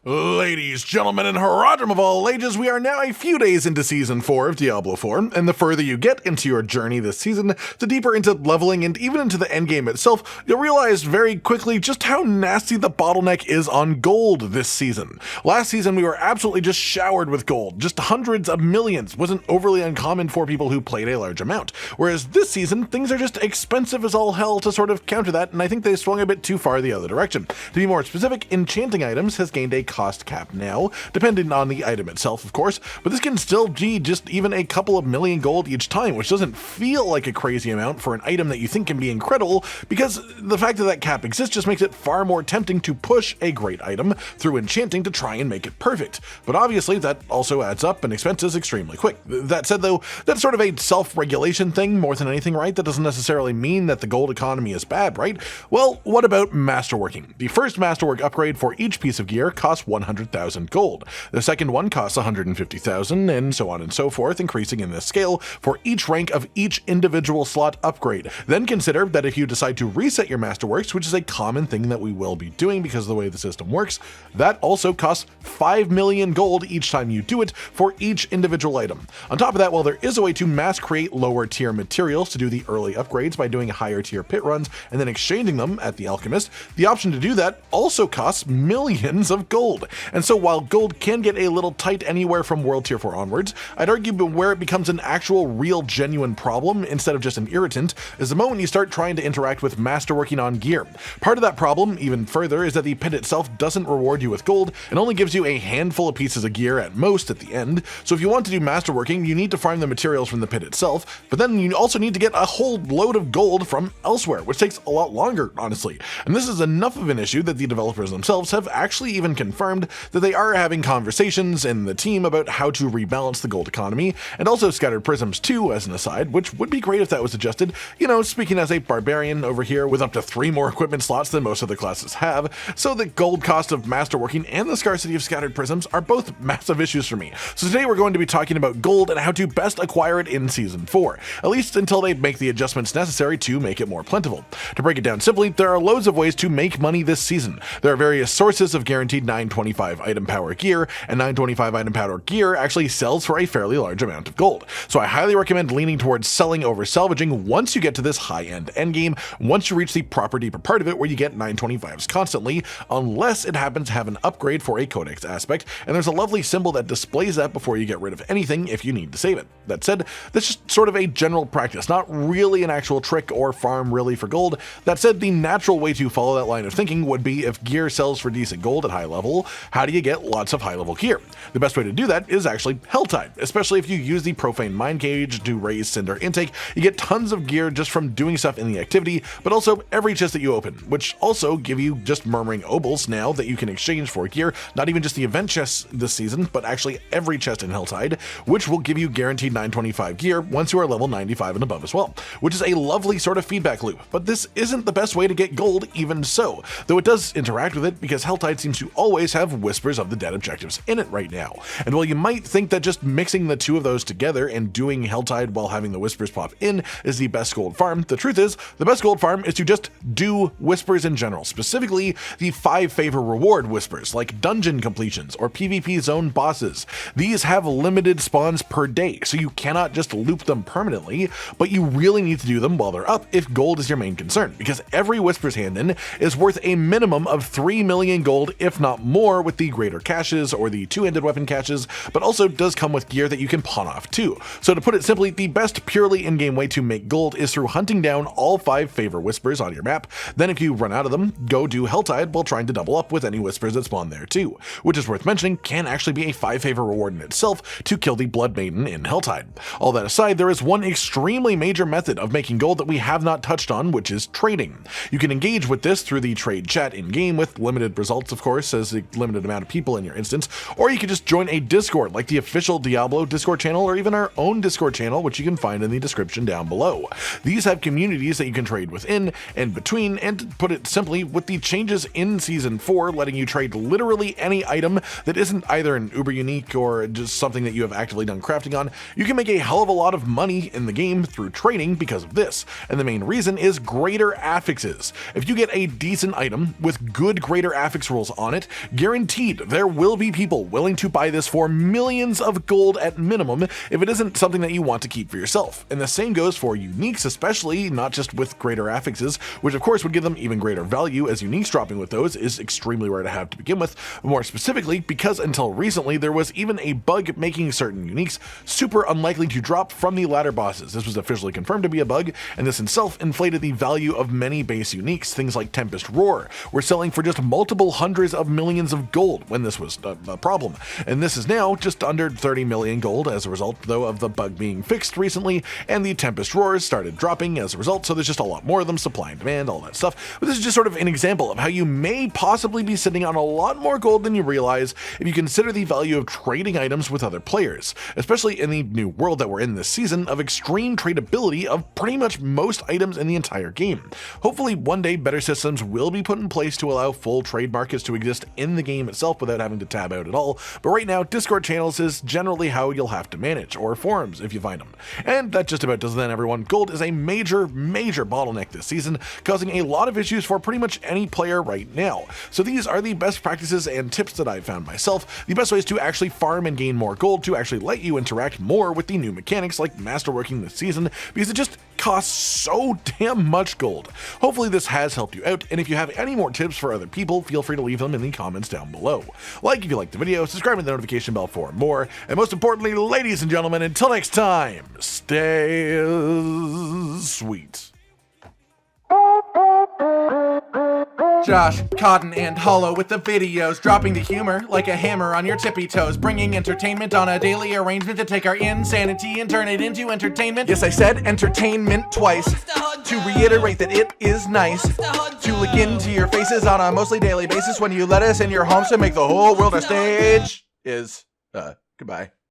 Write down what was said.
Ladies, gentlemen, and Haradrim of all ages, we are now a few days into Season 4 of Diablo 4, and the further you get into your journey this season, the deeper into leveling and even into the endgame itself, you'll realize very quickly just how nasty the bottleneck is on gold this season. Last season we were absolutely just showered with gold, just hundreds of millions wasn't overly uncommon for people who played a large amount, whereas this season things are just expensive as all hell to sort of counter that, and I think they swung a bit too far the other direction. To be more specific, enchanting items has gained a cost cap now, depending on the item itself, of course, but this can still be just even a couple of million gold each time, which doesn't feel like a crazy amount for an item that you think can be incredible, because the fact that that cap exists just makes it far more tempting to push a great item through enchanting to try and make it perfect. But obviously that also adds up and expenses extremely quick. That said though, that's sort of a self-regulation thing more than anything, right? That doesn't necessarily mean that the gold economy is bad, right? Well, what about Masterworking? The first Masterwork upgrade for each piece of gear costs 100,000 gold. The second one costs 150,000, and so on and so forth, increasing in this scale for each rank of each individual slot upgrade. Then consider that if you decide to reset your Masterworks, which is a common thing that we will be doing because of the way the system works, that also costs 5 million gold each time you do it for each individual item. On top of that, while there is a way to mass create lower tier materials to do the early upgrades by doing higher tier pit runs and then exchanging them at the Alchemist, the option to do that also costs millions of gold. And so while gold can get a little tight anywhere from World Tier 4 onwards, I'd argue where it becomes an actual real genuine problem instead of just an irritant is the moment you start trying to interact with Masterworking on gear. Part of that problem, even further, is that the pit itself doesn't reward you with gold and only gives you a handful of pieces of gear at most at the end. So if you want to do Masterworking, you need to farm the materials from the pit itself, but then you also need to get a whole load of gold from elsewhere, which takes a lot longer, honestly. And this is enough of an issue that the developers themselves have actually even confirmed that they are having conversations in the team about how to rebalance the gold economy, and also scattered prisms too, as an aside, which would be great if that was adjusted. You know, speaking as a barbarian over here with up to 3 more equipment slots than most other classes have, so the gold cost of Masterworking and the scarcity of scattered prisms are both massive issues for me. So today we're going to be talking about gold and how to best acquire it in Season 4, at least until they make the adjustments necessary to make it more plentiful. To break it down simply, there are loads of ways to make money this season. There are various sources of guaranteed 925 item power gear, and 925 item power gear actually sells for a fairly large amount of gold. So I highly recommend leaning towards selling over salvaging once you get to this high-end endgame, once you reach the proper deeper part of it where you get 925s constantly, unless it happens to have an upgrade for a codex aspect, and there's a lovely symbol that displays that before you get rid of anything if you need to save it. That said, that's just sort of a general practice, not really an actual trick or farm really for gold. That said, the natural way to follow that line of thinking would be if gear sells for decent gold at high level, how do you get lots of high level gear? The best way to do that is actually Helltide, especially if you use the Profane Mind Cage to raise Cinder intake. You get tons of gear just from doing stuff in the activity, but also every chest that you open, which also give you just Murmuring Obols now that you can exchange for gear, not even just the event chests this season, but actually every chest in Helltide, which will give you guaranteed 925 gear once you are level 95 and above as well, which is a lovely sort of feedback loop. But this isn't the best way to get gold even so, though it does interact with it because Helltide seems to always have Whispers of the Dead objectives in it right now. And while you might think that just mixing the two of those together and doing Helltide while having the Whispers pop in is the best gold farm, the truth is the best gold farm is to just do Whispers in general, specifically the 5 favor reward Whispers like dungeon completions or PvP zone bosses. These have limited spawns per day, so you cannot just loop them permanently, but you really need to do them while they're up if gold is your main concern, because every Whispers hand-in is worth a minimum of 3 million gold, if not more, with the greater caches or the two-handed weapon caches, but also does come with gear that you can pawn off too. So to put it simply, the best purely in-game way to make gold is through hunting down all 5 favor Whispers on your map. Then if you run out of them, go do Helltide while trying to double up with any Whispers that spawn there too, which is worth mentioning can actually be a 5 favor reward in itself to kill the Blood Maiden in Helltide. All that aside, there is one extremely major method of making gold that we have not touched on, which is trading. You can engage with this through the trade chat in-game with limited results, of course, as a limited amount of people in your instance, or you could just join a Discord like the official Diablo Discord channel or even our own Discord channel, which you can find in the description down below. These have communities that you can trade within and between, and to put it simply, with the changes in Season 4 letting you trade literally any item that isn't either an uber unique or just something that you have actively done crafting on, you can make a hell of a lot of money in the game through trading because of this, and the main reason is greater affixes. If you get a decent item with good greater affix rules on it, Guaranteed, there will be people willing to buy this for millions of gold at minimum if it isn't something that you want to keep for yourself. And the same goes for uniques, especially, not just with greater affixes, which of course would give them even greater value, as uniques dropping with those is extremely rare to have to begin with, but more specifically because until recently there was even a bug making certain uniques super unlikely to drop from the ladder bosses. This was officially confirmed to be a bug, and this itself inflated the value of many base uniques. Things like Tempest Roar were selling for just multiple hundreds of millions of gold when this was a problem, and this is now just under 30 million gold as a result, though, of the bug being fixed recently, and the Tempest Roars started dropping as a result, so there's just a lot more of them, supply and demand, all that stuff. But this is just sort of an example of how you may possibly be sitting on a lot more gold than you realize if you consider the value of trading items with other players, especially in the new world that we're in this season of extreme tradability of pretty much most items in the entire game. Hopefully one day better systems will be put in place to allow full trade markets to exist in the game itself without having to tab out at all, but right now Discord channels is generally how you'll have to manage, or forums if you find them. And that just about does it then, everyone. Gold is a major bottleneck this season, causing a lot of issues for pretty much any player right now. So these are the best practices and tips that I've found myself, the best ways to actually farm and gain more gold to actually let you interact more with the new mechanics like Masterworking this season, because it just costs so damn much gold. Hopefully this has helped you out, and if you have any more tips for other people, feel free to leave them in the comments down below. Like if you liked the video, subscribe to the notification bell for more, and most importantly, ladies and gentlemen, until next time, stay sweet. Josh, Cotton, and Hollow with the videos, dropping the humor like a hammer on your tippy toes, bringing entertainment on a daily arrangement to take our insanity and turn it into entertainment. Yes, I said entertainment twice, to reiterate that it is nice to look into your faces on a mostly daily basis when you let us in your homes to make the whole world a stage. Goodbye.